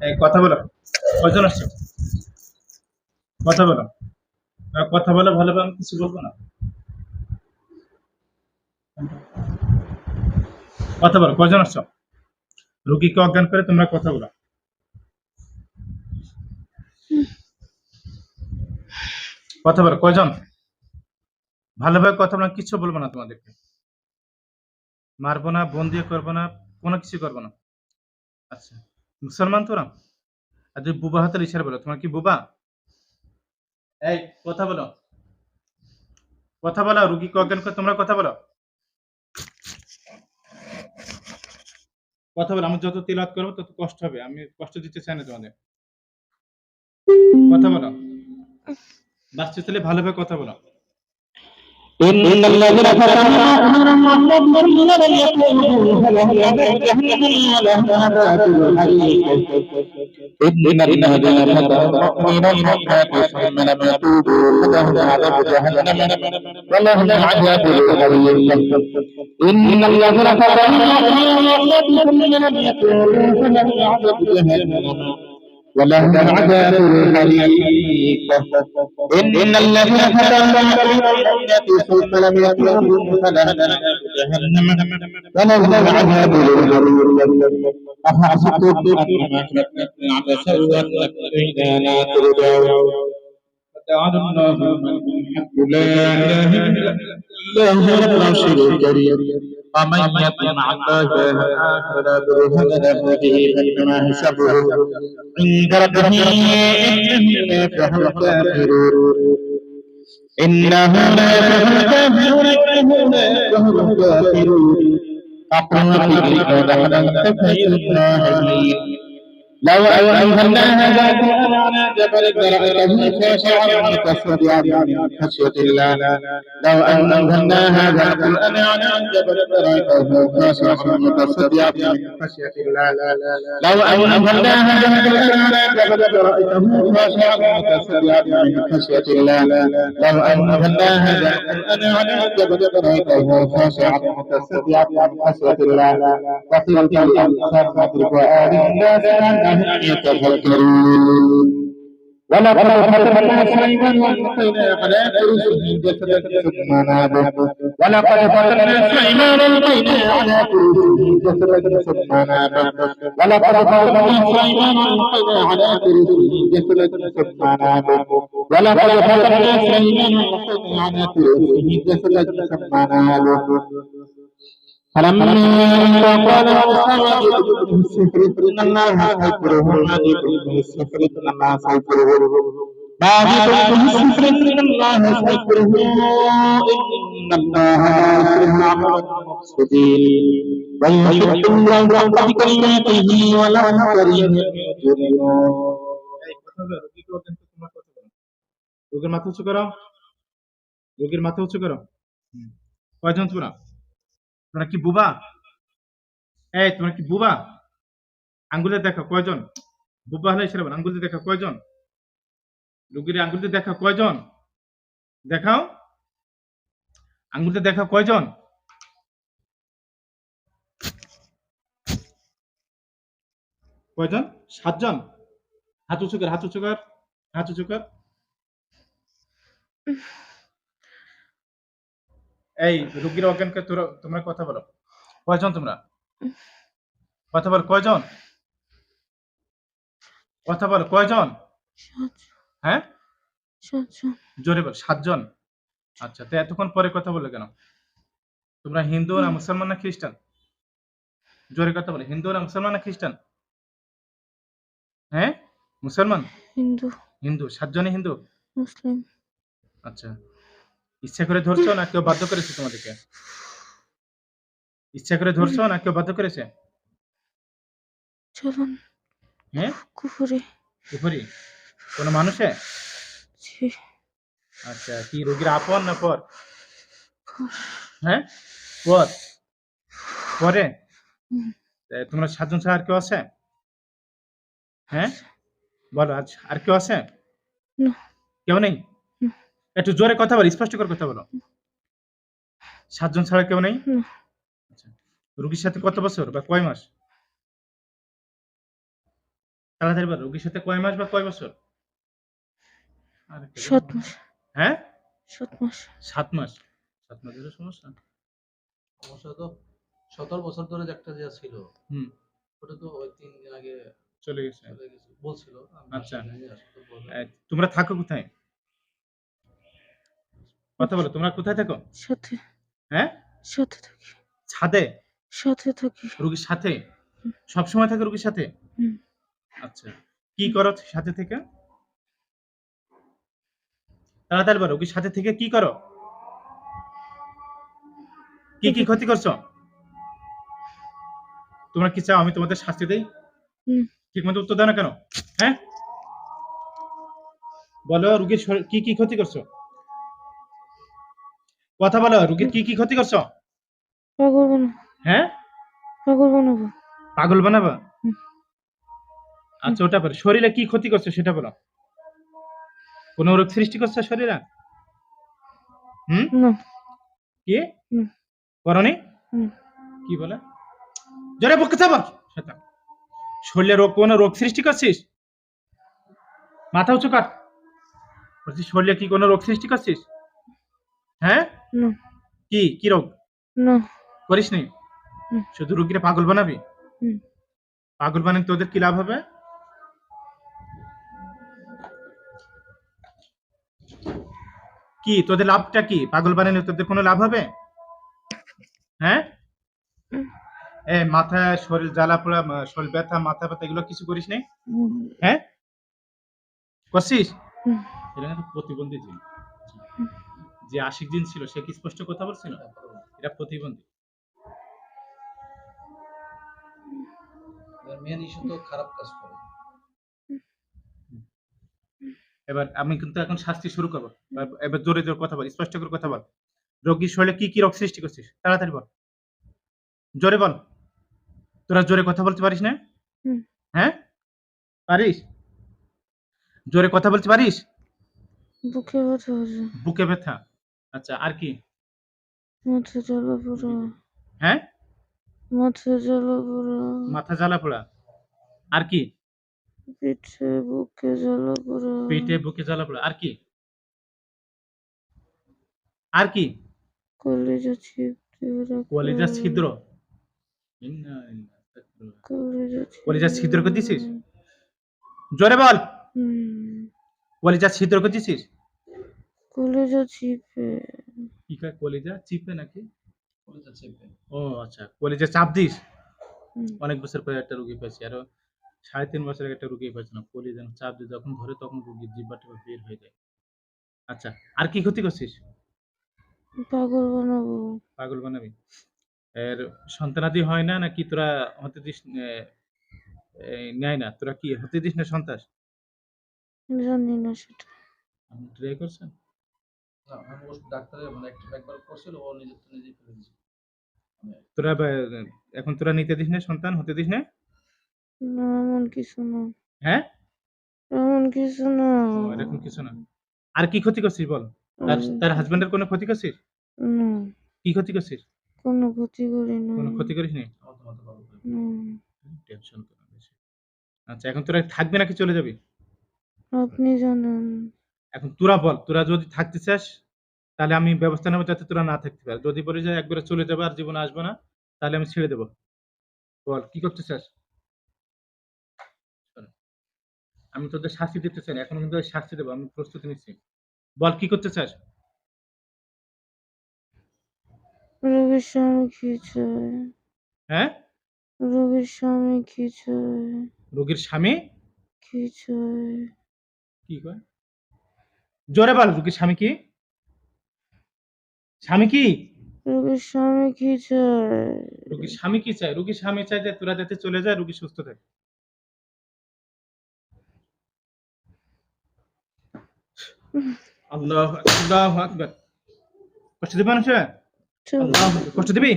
এই কথা বলো। কয়জন আসছো? কথা বলো। কথা বলো ভালোভাবে, আমি কিছু বলবো না। কথা বলো, কয়জন আসছো? রুগীকে অজ্ঞান করে তোমরা কথা বলো। কথা বলো, কয়জন? ভালোভাবে কথা বলো, কিছু বলবো না তোমাদেরকে। মারবো না, বন্দি করবো না, কোনো কিছু করবো না। আচ্ছা, মুসলমান তোরা? আর যদি বুবা হাতের ইশারা বলো, তোমার কি বুবা? এই কথা বলো, কথা বলো, রুগীকে অজ্ঞান করে তোমরা কথা বলো। কথা বলো, আমি যত তিলাওয়াত করবো তত কষ্ট হবে, আমি কষ্ট দিতে চাই না তোমাদের। কথা বলো, বাচ্চা ছেলে ভালোভাবে কথা বলো। إن الذين فتنوا أمرهم لم يكونوا فلهم عذاب جهنم ولهم عذاب الحريق إن الذين فتنوا المؤمنين المؤمنات ثم لم يتوبوا فلهم عذاب جهنم ولهم عذاب الحريق إن الذين فتنوا المؤمنين ثم لم يتوبوا فلهم عذاب جهنم ولهم عذاب الحريق إن الذين فتنوا المؤمنات ثم لم يتوبوا فلهم عذاب جهنم ولهم عذاب الحريق أحسبتم أنما خلقناكم عبثا وأنكم إلينا لا ترجعون وتعالى الله الملك الحق لا إله إلا هو رب العرش الكريم ومن يطع مع الله فلا برهان له به فإنما حسابه عند ربه إنه لا يفلح الكافرون إنه لا يفلح الكافرون إنه لا يفلح الكافرون أقوم به ونحن خير الراحمين لو أنزلنا هذا القرآن على جبل لرأيته خاشعا متصدعا من خشية الله لو أنزلنا هذا القرآن على جبل لرأيته خاشعا متصدعا من خشية الله لو أنزلنا هذا القرآن على جبل لرأيته خاشعا متصدعا من خشية الله لو أنزلنا هذا القرآن على جبل لرأيته خاشعا متصدعا من خشية الله وتلك الأمثال نضربها للناس لعلهم يتفكرون ولقد فتنا سليمان والقينا على كرسه جسدا ثم نابه ولقد فتنا سليمان والقينا على كرسه جسدا ثم نابه ولقد فتنا سليمان والقينا على كرسه جسدا ثم نابه ولقد فتنا سليمان والقينا على كرسه جسدا ثم نابه فلما قال موسى وجئتكم بالسحر إن الله سيكره ما جئتكم بالسحر إن الله سيكره ما جئتكم بالسحر إن الله سيكره إن الله لا يصلح عمل المفسدين ويحق الله الحق بكلماته ولو كره المجرمون রোগীর মাথা উঁচু করো, রোগীর মাথা উঁচু করো। কয়জন তোমরা? তোমরা কি বুবা? এই তোমরা কি বুবা? আঙ্গুলে দেখা কয়জন? বুবা হলে সেরকম আঙ্গুলে দেখা কয়জন? রোগীর আঙ্গুলে দেখা কয়জন? দেখাও, আঙ্গুলে দেখা কয়জন? কয়জন? 7 জন। হাত উঁচু কর, হাত উঁচু কর, হাত উঁচু কর। এই রোগীর অজ্ঞানকে তোমরা কথা বলো। কয়জন তোমরা? কথা বল, কয়জন? কথা বল, কয়জন? হ্যাঁ, জোরে বল। 7 জন। আচ্ছা, তো এতক্ষণ পরে কথা বললে কেন? তোমরা হিন্দু না মুসলমান না খ্রিস্টান? জোরে কথা বলে, হিন্দু না মুসলমান না খ্রিস্টান? হ্যাঁ, মুসলমান। হিন্দু। হিন্দু। 7 জনই হিন্দু। মুসলিম। আচ্ছা, ইচ্ছা করে ধরছো না কেউ বাধ্য করেছে তোমাদেরকে? ইচ্ছা করে ধরছো না কেউ বাধ্য করেছে? চলুন। হ্যাঁ, কুফরি। কুফরি কোন মানুষে? জি। আচ্ছা, কি রোগীর আপন না পর? হ্যাঁ, পর। পরে তোমরা 7 জন ছাড়া আর কেউ আছে? হ্যাঁ, বলো, আজ আর কেউ আছে? না। কেউ নেই? একটু জোরে কথা বলো, স্পষ্ট করে কথা বলো। 7 জন ছাড়া কেউ নেই? আচ্ছা, রোগীর সাথে কত বছর বা কয় মাস? তাড়াতাড়ি বল, রোগীর সাথে কয় মাস বা কয় বছর? 7 মাস। হ্যাঁ, 7 মাস। 7 মাস। 7 মাসের সমস্যা। সমস্যা তো 17 বছর ধরে যে একটা যে ছিল হুম, ওটা তো ওই 3 দিন আগে চলে গেছে। চলে গেছে বলছিল। আমি আচ্ছা। আসি নাই, আসলে তো বললাম। তোমরা থাকো কোথায়? কথা বলো, তোমরা কোথায় থাকো? সাথে হ্যাঁ, সাথে থাকি। ছাদে? সাথে থাকি। রোগীর সাথে? সবসময় থাকো রোগীর সাথে? হুম। আচ্ছা, কি করো সাথে থেকে? তাড়াতাড়ি বলো, রোগীর সাথে থেকে কি করো? কি কি ক্ষতি করছো? তোমরা কি চাও আমি তোমাদের শাস্তি দেই? হুম। ঠিক মতো উত্তর দাও না কেন? হ্যাঁ, বলো রোগীর কি কি ক্ষতি করছো? কথা বলো, রোগীর কি কি ক্ষতি করছো? পাগল বানাবো। হ্যাঁ, পাগল বানাবো। পাগল বানাবা? হুম। আচ্ছা, ওটা বলো, শরীরে কি ক্ষতি করছো সেটা বলো। কোন রোগ সৃষ্টি করছো শরীরে? হুম, না। কি হুম। করনি? হুম। কি বলে? জোরে বকে চাপা শয়তান। শরীরে কোন রোগ সৃষ্টি করছিস? মাথা উঁচু কর। বলছি, শরীরে কি কোনো রোগ সৃষ্টি করছিস? হ্যাঁ, না। কি কি রোগ না। করিস নি? হুম। শুধু রোগীরা পাগল বানাবি? হুম। পাগল বানালে তোদের কি লাভ হবে? কি তোদের লাভটা কি? পাগল বানালে তোদের কোনো লাভ হবে? হ্যাঁ, হুম। মাথায় শরীর জ্বালা পোড়া, শরীর ব্যথা, মাথা ব্যথা এগুলো কিছু করিস নি? হুম। হ্যাঁ, করছিস? হুম। এটা কিন্তু প্রতিবন্ধী জিন। যে আশিক জিন ছিল সে কি স্পষ্ট কথা বলছিল? এটা প্রতিবন্ধী। মেন ইস্যু তো খারাপ কাজ করে। এবার আমি কিন্তু এখন শাস্তি শুরু করবো। এবার জোরে জোরে কথা বল, স্পষ্ট করে কথা বল। রোগীর শরীরে কি কি রোগ সৃষ্টি করছিস? তাড়াতাড়ি বল, জোরে বল। তোরা জোরে কথা বলতে পারিস না? হুম। হ্যাঁ, পারিস? জোরে কথা বলতে পারিস? বুকে ব্যথা হচ্ছে। বুকে ব্যথা। আচ্ছা, আর কি? মাথা জ্বালা পোড়া। হ্যাঁ, মাথা জ্বালা পোড়া। মাথা জ্বালা পোড়া। আর কি? পিঠে বুকে জ্বালা পোড়া। পেটে বুকে জ্বালা পোড়া। আর কি? আর কি? কলিজা ছিপতে রাখা। কলিজা ছিদ্র। কলিজা কলিজা ছিদ্র করে দিছিস? জোরে বল। হুম। কলিজা ছিদ্র করে দিছিস? কলিজা চিপে। কি কয়, কলিজা চিপে নাকি? কলিজা চেপে। ও আচ্ছা, কলিজা চাপ দিস? হুম। অনেক বছর পরে একটা রুগী পাইছি, আরো 3.5 বছর আগে একটা রুগী পাইছি না, কলিজা চাপ দিয়ে যখন ধরে তখন রুগীর জিহ্বা টিহ্বা বের হয়ে যায়। আচ্ছা, আর কি ক্ষতি করছিস? পাগল বানাবো। পাগল বানাবি? এর সন্তানাদি হয় না নাকি তোরা হতে দিস? নেয় না, তোরা কি হতে দিস না সন্তান? জানি না সেটা। আপনি ট্রাই করছেন? না, আমি ওষুধ ডাক্তারের মানে একবার করছিল, ও নিজে তো নিজেই ফেলে দিয়েছে। তোরা এখন তোরা নিতে দিস না, সন্তান হতে দিস না? না, এমন কিছু না। হ্যাঁ, এমন কিছু না। এরকম কিছু না। আর কি ক্ষতি করছিস বল? তার হাজবেন্ডের কোনো ক্ষতি করছিস? না, কি ক্ষতি করছিস? কোনো ক্ষতি করি না। কোনো ক্ষতি করিস নি? আমার তো মাথা পাগল হয়ে না, টেনশন করা বেশি। আচ্ছা, এখন তোরা থাকবি নাকি চলে যাবি? আপনি জানেন। এখন তোরা বল, তোরা যদি থাকতে চাস তাহলে আমি ব্যবস্থা নেবো যাতে তোরা না থাকতে পারে। যদি বলে যায় একবারে চলে যাবে আর জীবনে আসবে না, তাহলে আমি ছেড়ে দেবো। বল কি করতে চাস? শোন, আমি তোদের শাস্তি দিতে চাই না, এখন কিন্তু ওই শাস্তি দেবো, আমি প্রস্তুতি নিচ্ছি। বল কি করতে চাস? রোগীর স্বামী কি চায়? হ্যাঁ, রোগীর স্বামী কি চায়? রোগীর স্বামী কি চায়? কি কয়? জোরে বল, রোগীর স্বামী কি? স্বামী কি? রোগীর স্বামী কি চায়? রোগীর স্বামী কি চায়? রোগীর স্বামী চায় যে তোরা যাতে চলে যায়, রোগী সুস্থ থাকে। আল্লাহ আল্লাহু আকবার। কষ্ট দিবি মানুষে? চল। আল্লাহু আকবার। কষ্ট দিবি?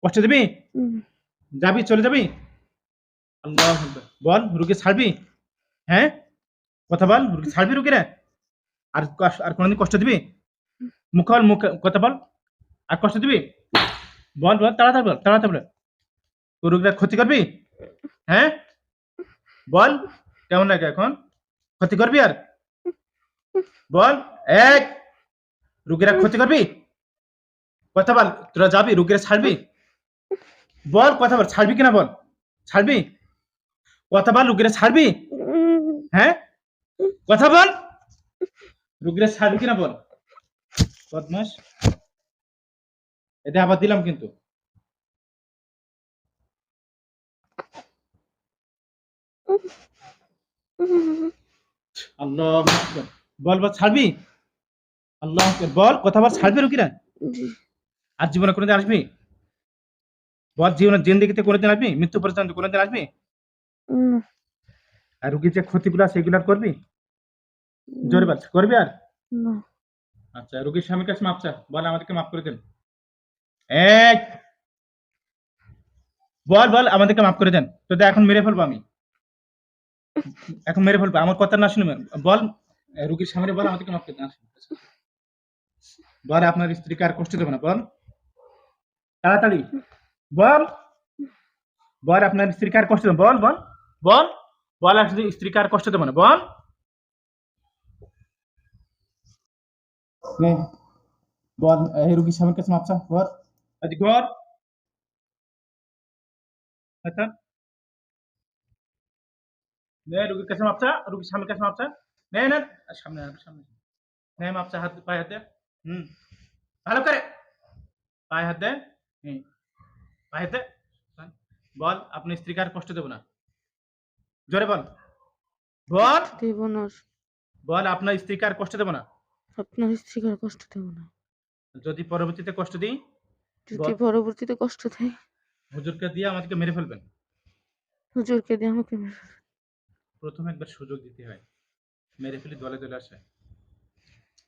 কষ্ট দিবি? হুম। যাবি, চলে যাবি? আল্লাহু আকবার। বল, রোগী ছাড়বি? হ্যাঁ, কথা বল, রোগী ছাড়বি রোগীরা? আর কোনদিন কষ্ট দিবি? মুখ বল, মুখ কথা বল। আর কষ্ট দিবি? বল বল, তাড়াতাড়ি বল, তাড়াতাড়ি বল। তোর রোগীরা ক্ষতি করবি? হ্যাঁ, বল কেমন লাগে এখন? ক্ষতি করবি আর? বল। এক, রুগীরা ক্ষতি করবি? কথা বল, তোরা যাবি রুগীরা ছাড়বি? বল কথা বল, ছাড়বি কিনা বল? ছাড়বি? কথা বল, রুগীরা ছাড়বি? হ্যাঁ, কথা বল, রুগীরা ছাড়বি কিনা বল? বদমাস, এটা আবার দিলাম কিন্তু। আল্লাহ আকবার। বল বল, ছাড়বি? আল্লাহ আকবার। বল কথা বল, ছাড়বি রুগীরা? জি আর জীবনে কোনোদিন আসবি? বল, জীবনে জিন্দেগিতে কোনোদিন আসবি? মৃত্যু পর্যন্ত কোনোদিন আসবি? না আর রুগীর যে ক্ষতিগুলো আছে সেগুলো আর করবি? জোরে বল, করবি আর? না আচ্ছা, রুগীর স্বামীর কাছে মাপ চা, বল আমাদেরকে মাফ করে দেন। এক, বল বল আমাদেরকে মাফ করে দেন, তোদের এখন মেরে ফেলবো আমি, এখন মেরে ফেলবো, আমার কথা না শুনে বল। রুগীর সামনে বল আমাদেরকে মাফ করে দেন। আসুন। বল আপনার স্ত্রীকে আর কষ্ট দেবে না, বল তাড়াতাড়ি বল। বল আপনার স্ত্রীকে আর কষ্ট দেবে, বল বল বল। বল আর স্ত্রীকে আর কষ্ট দেবে না, বল। নে, বল এই রুগীর স্বামীর কাছে মাপ চা, বল আজ ঘর। আচ্ছা, নে রুগীর কাছে মাপ চা, রুগীর স্বামীর কাছে মাপ চা। নে না, সামনে আয়, সামনে নে, মাপ চা, হাত পায়ে হাত দে। হুম, ভালো করে পায়ে হাত দে। হুম, পায়ে হাত দে। বল আপনার স্ত্রীকে আর কষ্ট দেবো না, জোরে বল। বল, দেব না, বল আপনার স্ত্রীকে আর কষ্ট দেবো না। আপনার স্ত্রীকে আর কষ্ট দেব না। যদি পরবর্তীতে কষ্ট দিই, যদি বল পরবর্তীতে কষ্ট দেয়, হুজুরকে দিয়ে আমাদেরকে মেরে ফেলবেন। হুজুরকে দিয়ে আমাকে মেরে ফেলবে। প্রথমে একবার সুযোগ দিতে হয়, মেরে ফেলি দলে দলে আসে,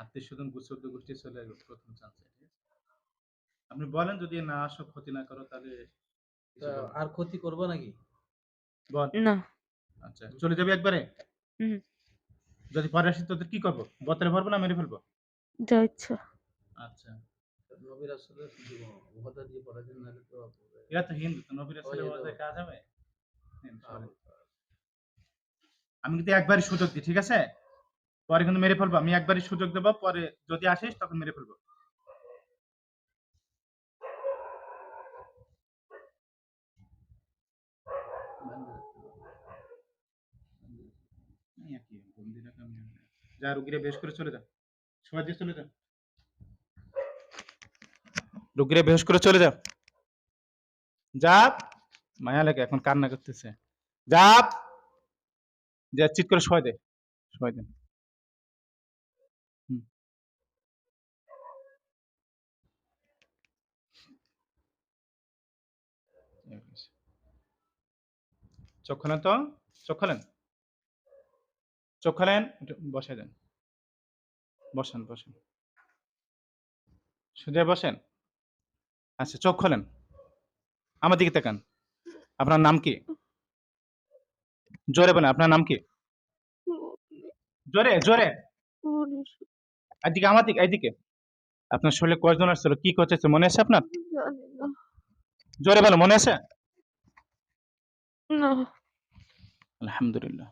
আত্মীয় স্বজন চোদ্দ গোষ্ঠী চলে আসবে প্রথম চান্সে। আপনি বলেন যদি না আসো, ক্ষতি না করো, তাহলে কিছু তা বলো। আর ক্ষতি করবো নাকি? বল। না আচ্ছা, চলে যাবে একবারে? হুম, যদি পরে আসি তোদের কি করবো? বোতলে ভরবো না মেরে ফেলবো? যা ইচ্ছা। আচ্ছা, নবী রাসূলের ওয়াদা দিয়ে পড়াতেন, নাহলে তো এরা তো হিন্দু, তো নবীর ওই এলো। কাজ হবে। আমি কিন্তু একবারই সুযোগ দিই, ঠিক আছে? পরে কিন্তু মেরে ফেলবো, আমি একবারই সুযোগ দেবো, পরে যদি আসিস তখন মেরে ফেলবো। এই একই, বন্দি রাখা আমি আর- যা রুগীরা বেশ করে চলে যা, সবাই দিয়ে চলে যা, রুগীরা বেশ করে চলে যা। যা, মায়া লাগে এখন, কান্না করতেছে। যা, যা চিৎ করে সবাই দে, সবাই দেন। হুম, চোখ খোলেন তো, চোখ খোলেন, চোখ খোলেন, একটু বসে দেন, বসেন বসেন, সোজা বসেন। আচ্ছা, চোখ খোলেন, আমার দিকে তাকান। আপনার নাম কি? জোরে বলেন, আপনার নাম কি? জোরে জোরে, এদিকে, আমার দিকে, এইদিকে। আপনার শরীরে কয়জন আসছিল, কি করতেছে মনে আছে আপনার? জানি না। জোরে বলো, মনে আছে? না আলহামদুলিল্লাহ।